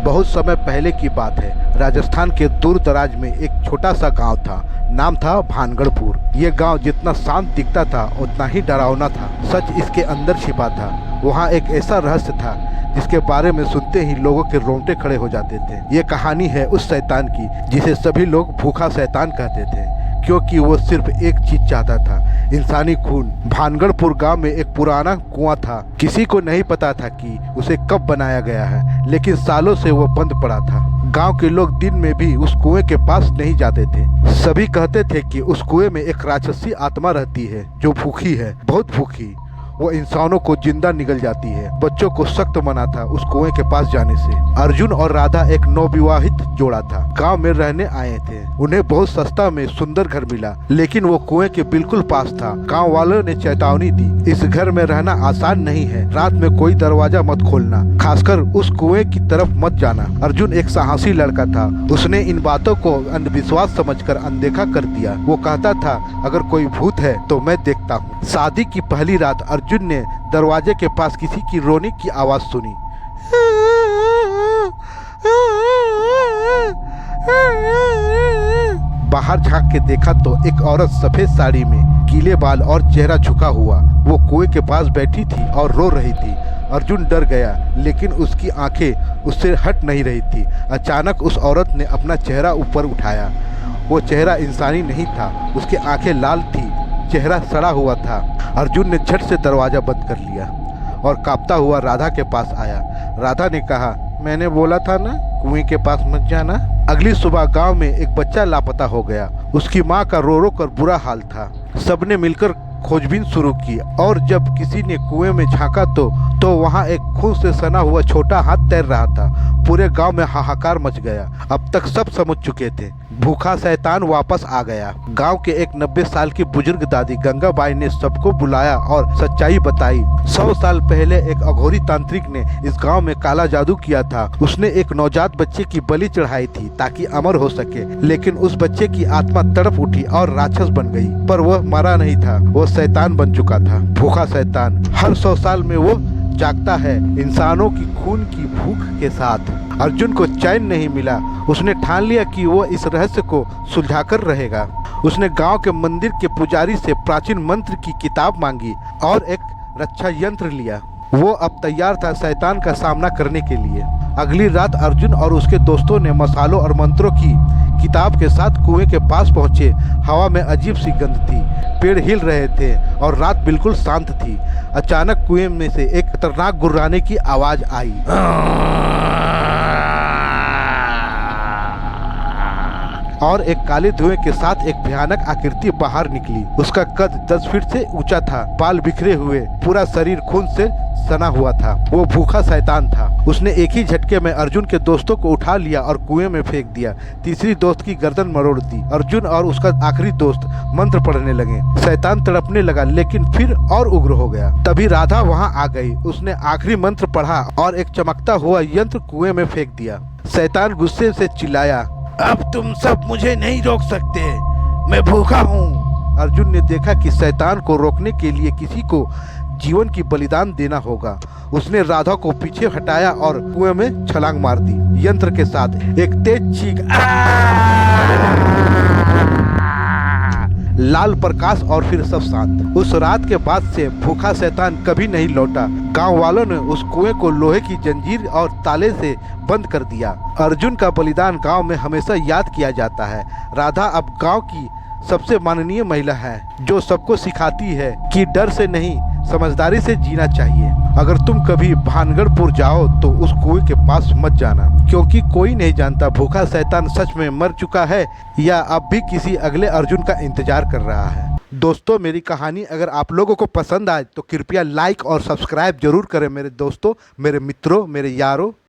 बहुत समय पहले की बात है। राजस्थान के दूर दराज में एक छोटा सा गांव था। नाम था भानगढ़पुर। ये गांव जितना शांत दिखता था उतना ही डरावना था। सच इसके अंदर छिपा था। वहाँ एक ऐसा रहस्य था जिसके बारे में सुनते ही लोगों के रोंगटे खड़े हो जाते थे। ये कहानी है उस शैतान की जिसे सभी लोग भूखा शैतान कहते थे, क्योंकि वो सिर्फ एक चीज चाहता था, इंसानी खून। भानगढ़पुर गांव में एक पुराना कुआं था। किसी को नहीं पता था कि उसे कब बनाया गया है, लेकिन सालों से वो बंद पड़ा था। गांव के लोग दिन में भी उस कुएं के पास नहीं जाते थे। सभी कहते थे कि उस कुएं में एक राक्षसी आत्मा रहती है जो भूखी है, बहुत भूखी। वो इंसानों को जिंदा निगल जाती है। बच्चों को सख्त मना था उस कुएं के पास जाने से। अर्जुन और राधा एक नवविवाहित जोड़ा था। गांव में रहने आए थे। उन्हें बहुत सस्ता में सुंदर घर मिला, लेकिन वो कुएं के बिल्कुल पास था। गांव वालों ने चेतावनी दी, इस घर में रहना आसान नहीं है। रात में कोई दरवाजा मत खोलना, खासकर उस कुएं की तरफ मत जाना। अर्जुन एक साहसी लड़का था। उसने इन बातों को अंधविश्वास समझकर अनदेखा कर दिया। वो कहता था, अगर कोई भूत है तो मैं देखता हूँ। शादी की पहली रात अर्जुन ने दरवाजे के पास किसी की रोने की आवाज सुनी। बाहर झांक के देखा तो एक औरत सफेद साड़ी में, गीले बाल और चेहरा झुका हुआ, वो कुएं के पास बैठी थी और रो रही थी। अर्जुन डर गया, लेकिन उसकी आंखें उससे हट नहीं रही थी। अचानक उस औरत ने अपना चेहरा ऊपर उठाया। वो चेहरा इंसानी नहीं था। उसकी आंखें लाल थी, चेहरा सड़ा हुआ था। अर्जुन ने झट से दरवाजा बंद कर लिया और कांपता हुआ राधा के पास आया। राधा ने कहा, मैंने बोला था ना कुएं के पास मत जाना। अगली सुबह गांव में एक बच्चा लापता हो गया। उसकी मां का रो रो कर बुरा हाल था। सबने मिलकर खोजबीन शुरू की और जब किसी ने कुएं में झांका तो वहां एक खून से सना हुआ छोटा हाथ तैर रहा था। पूरे गांव में हाहाकार मच गया। अब तक सब समझ चुके थे, भूखा शैतान वापस आ गया। गांव के एक 90 साल की बुजुर्ग दादी गंगाबाई ने सबको बुलाया और सच्चाई बताई। 100 साल पहले एक अघोरी तांत्रिक ने इस गांव में काला जादू किया था। उसने एक नवजात बच्चे की बलि चढ़ाई थी ताकि अमर हो सके, लेकिन उस बच्चे की आत्मा तड़प उठी और राक्षस बन गई। पर वह मरा नहीं था, वो शैतान बन चुका था। भूखा शैतान हर 100 साल में वो जागता है, इंसानों की खून की भूख के साथ। अर्जुन को चैन नहीं मिला। उसने ठान लिया कि वो इस रहस्य को सुलझाकर रहेगा। उसने गांव के मंदिर के पुजारी से प्राचीन मंत्र की किताब मांगी और एक रक्षा यंत्र लिया। वो अब तैयार था शैतान का सामना करने के लिए। अगली रात अर्जुन और उसके दोस्तों ने मसालों और मंत्रों की किताब के साथ कुएं के पास पहुंचे। हवा में अजीब सी गंध थी, पेड़ हिल रहे थे और रात बिल्कुल शांत थी। अचानक कुएं में से एक खतरनाक गुर्राने की आवाज आई और एक काले धुएं के साथ एक भयानक आकृति बाहर निकली। उसका कद 10 फीट से ऊंचा था, बाल बिखरे हुए, पूरा शरीर खून से सना हुआ था। वो भूखा शैतान था। उसने एक ही झटके में अर्जुन के दोस्तों को उठा लिया और कुएं में फेंक दिया। तीसरी दोस्त की गर्दन मरोड़ दी। अर्जुन और उसका आखिरी दोस्त मंत्र पढ़ने लगे। शैतान तड़पने लगा, लेकिन फिर और उग्र हो गया। तभी राधा वहां आ गई। उसने आखिरी मंत्र पढ़ा और एक चमकता हुआ यंत्र कुएं में फेंक दिया। शैतान गुस्से से चिल्लाया, अब तुम सब मुझे नहीं रोक सकते, मैं भूखा हूँ। अर्जुन ने देखा कि शैतान को रोकने के लिए किसी को जीवन की बलिदान देना होगा। उसने राधा को पीछे हटाया और कुएं में छलांग मार दी। यंत्र के साथ एक तेज चीख, लाल प्रकाश और फिर सब शांत। उस रात के बाद से भूखा शैतान कभी नहीं लौटा। गांव वालों ने उस कुएं को लोहे की जंजीर और ताले से बंद कर दिया। अर्जुन का बलिदान गांव में हमेशा याद किया जाता है। राधा अब गांव की सबसे माननीय महिला है, जो सबको सिखाती है कि डर से नहीं, समझदारी से जीना चाहिए। अगर तुम कभी भानगढ़पुर जाओ तो उस कुएं के पास मत जाना, क्योंकि कोई नहीं जानता भूखा शैतान सच में मर चुका है या अब भी किसी अगले अर्जुन का इंतजार कर रहा है। दोस्तों, मेरी कहानी अगर आप लोगों को पसंद आए तो कृपया लाइक और सब्सक्राइब जरूर करें मेरे दोस्तों, मेरे मित्रों, मेरे यारों।